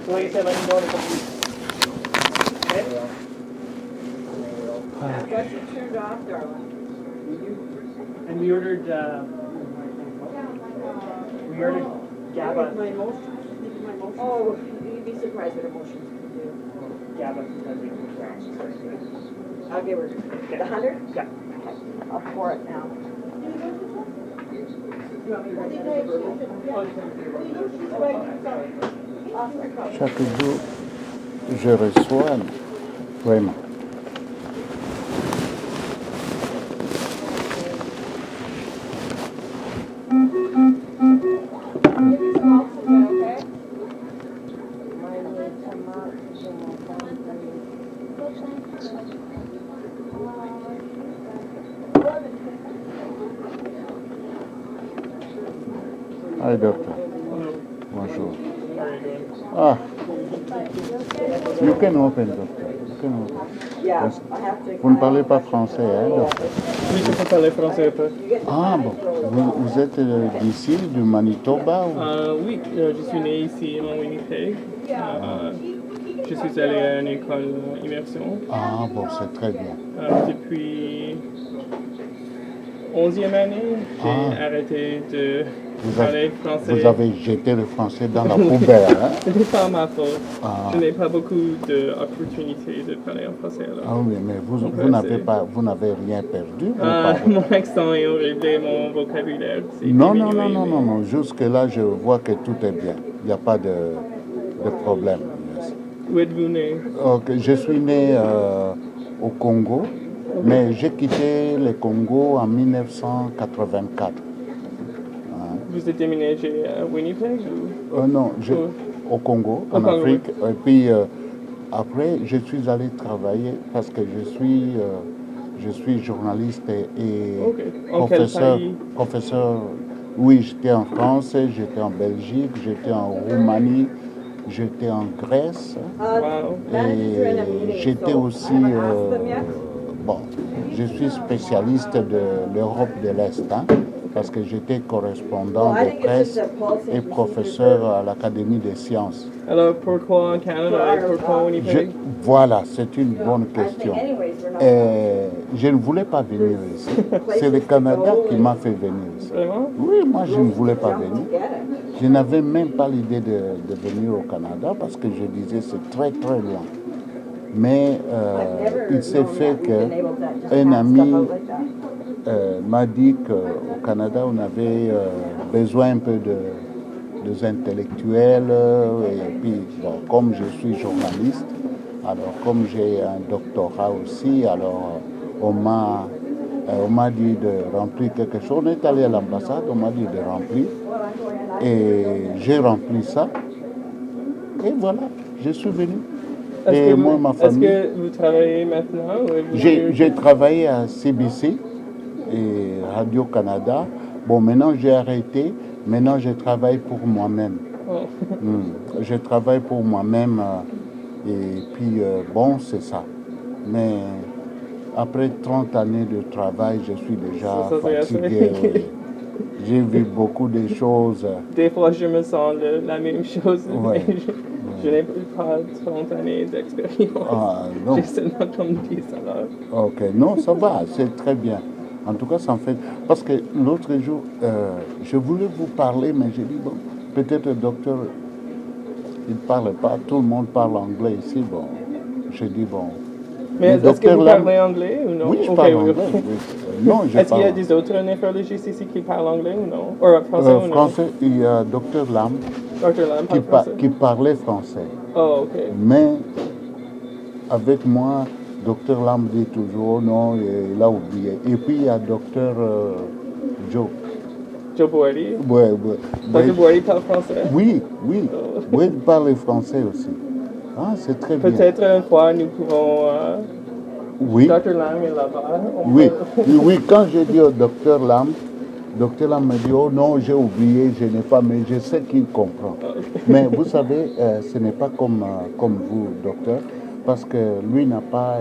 Like I said, let me know in a couple weeks. Okay? Got you turned off, darling. And we ordered GABA. My emotions. Oh, you'd be surprised what emotions can do. GABA because we can crash. It's very good. I'll give her the 100. Yeah. Okay. I'll pour it now. You want me to write that? Chaque jour, je reçois vraiment. Hi, doctor. Bonjour. Ah, you can open, doctor. You can open. Yeah, Yes. I have to. Vous ne parlez pas français, hein, docteur? Oui, je peux parler français un peu. Ah bon, vous êtes d'ici, du Manitoba ou... Oui, je suis né ici en Winnipeg. Je suis allé à une école immersion Ah bon, c'est très bien. depuis 11e année. J'ai arrêté de parler français. Vous avez jeté le français dans la poubelle, hein? Ce n'est pas ma faute. Ah. Je n'ai pas beaucoup d'opportunités de parler en français. Alors. Ah oui, mais vous n'avez rien perdu. Mon accent est horrible et mon vocabulaire, c'est Non, diminué, non. Jusque-là, je vois que tout est bien. Il n'y a pas de problème. Yes. Où êtes-vous né? Okay. Je suis né au Congo, mais j'ai quitté le Congo en 1984. Vous êtes déménagé à Winnipeg ou? Non, au Congo, en Afrique. Et puis après, je suis allé travailler parce que je suis journaliste et professeur. Oui, j'étais en France, j'étais en Belgique, j'étais en Roumanie, j'étais en Grèce. Et j'étais aussi... je suis spécialiste de l'Europe de l'Est, hein, parce que j'étais correspondant de presse et professeur à l'Académie des sciences. Alors pourquoi en Canada et pourquoi Winnipeg? Voilà, c'est une bonne question. Je ne voulais pas venir ici. C'est le Canada qui m'a fait venir ici. Vraiment? Oui, moi je ne voulais pas venir. Je n'avais même pas l'idée de venir au Canada parce que je disais c'est très très loin. Mais il s'est fait qu'un ami m'a dit qu'au Canada, on avait besoin un peu de intellectuels. Et puis, bon, comme je suis journaliste, alors comme j'ai un doctorat aussi, alors on m'a dit de remplir quelque chose. On est allé à l'ambassade, on m'a dit de remplir. Et j'ai rempli ça. Et voilà, je suis venu. Et moi, ma famille. Est-ce que vous travaillez maintenant? J'ai travaillé à CBC et Radio-Canada. Bon, maintenant j'ai arrêté. Maintenant je travaille pour moi-même. Je travaille pour moi-même. Et puis, bon, c'est ça. Mais après 30 années de travail, je suis déjà fatigué. Oui. J'ai vu beaucoup de choses. Des fois, je me sens la même chose. Ouais. Je n'ai pas 30 années d'expérience. J'ai seulement comme 10 alors. Ok, non, ça va, c'est très bien. En tout cas, ça me fait... Parce que l'autre jour, je voulais vous parler, mais j'ai dit, bon, peut-être le docteur, il ne parle pas, tout le monde parle anglais ici, bon. J'ai dit, bon... Mais est-ce que vous parlez anglais ou non? Oui, je parle anglais. Oui. Non, est-ce qu'il y a des autres néphrologistes ici qui parlent anglais ou non? Ou français ou non? Français, il y a Dr Lam, qui parlait français. Oh, ok. Mais avec moi, Dr Lam dit toujours non, il a oublié. Et puis il y a Dr Joe. Joe Boeri? Oui. Dr Boeri parle français? Oui. Oui, il parle français aussi. Ah, c'est très bien. Peut-être une fois nous pouvons... oui. Dr Lam est là-bas. Oui, quand j'ai dit au Dr Lam me dit, oh non, j'ai oublié, je n'ai pas, mais je sais qu'il comprend. Mais vous savez, ce n'est pas comme vous, docteur, parce que lui n'a pas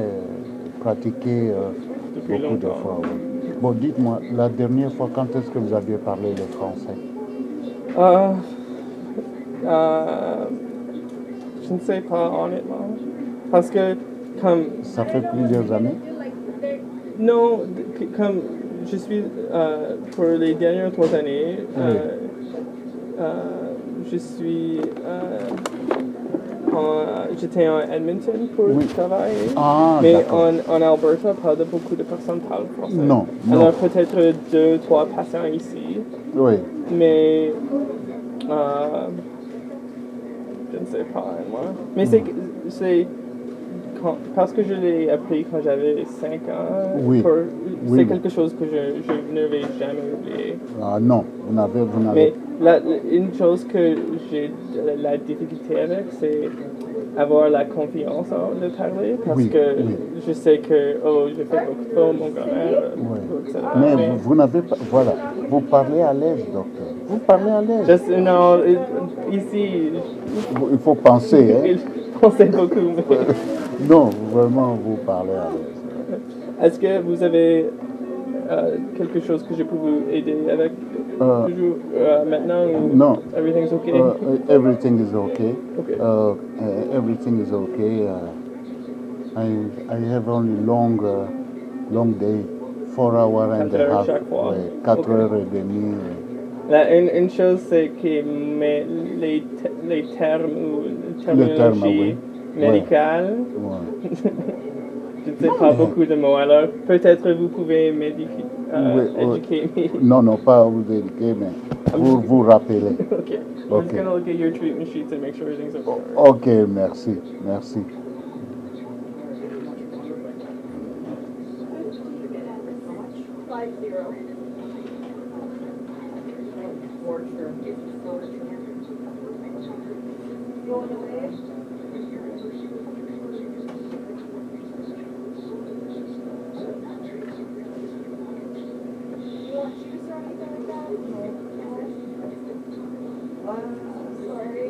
pratiqué beaucoup de fois. Oui. Bon, dites-moi, la dernière fois, quand est-ce que vous aviez parlé le français? Je ne sais pas, honnêtement. Parce que, comme... Ça fait plusieurs années? Non, comme je suis... pour les dernières 3 années, je suis... j'étais en Edmonton pour travailler. Ah, mais d'accord. en Alberta, beaucoup de personnes parlent français. Non. Alors peut-être 2, 3 patients ici. Oui. Mais je ne sais pas, moi. Mais c'est parce que je l'ai appris quand j'avais 5 ans. Oui. C'est quelque chose que je ne vais jamais oublier. Ah non, vous n'avez... Mais une chose que j'ai la difficulté avec, c'est avoir la confiance en le parler. Parce que je sais que, je fais beaucoup de fautes, mon grand-mère, etc. Mais vous n'avez pas... Voilà. Vous parlez à l'aise, docteur. Vous parlez à l'aise. Non, ici... Il faut penser, hein. Je pensais beaucoup. Mais... Non, vraiment, vous parlez à l'aise. Est-ce que vous avez quelque chose que je peux vous aider avec toujours maintenant ou non. Everything's okay? Everything is okay. Okay. Everything is okay. I have only long day, 4 hours and a half. Chaque fois. 4 heures et demie. Une chose, c'est que les termes ou terminologie médicale, je ne sais pas beaucoup de mots, alors peut-être vous pouvez m'éduquer. Non, pas vous éduquer, mais vous rappeler. Okay. I'm just going to look at your treatment sheets and make sure everything's okay. Ok, merci. Merci. 50. Sorry.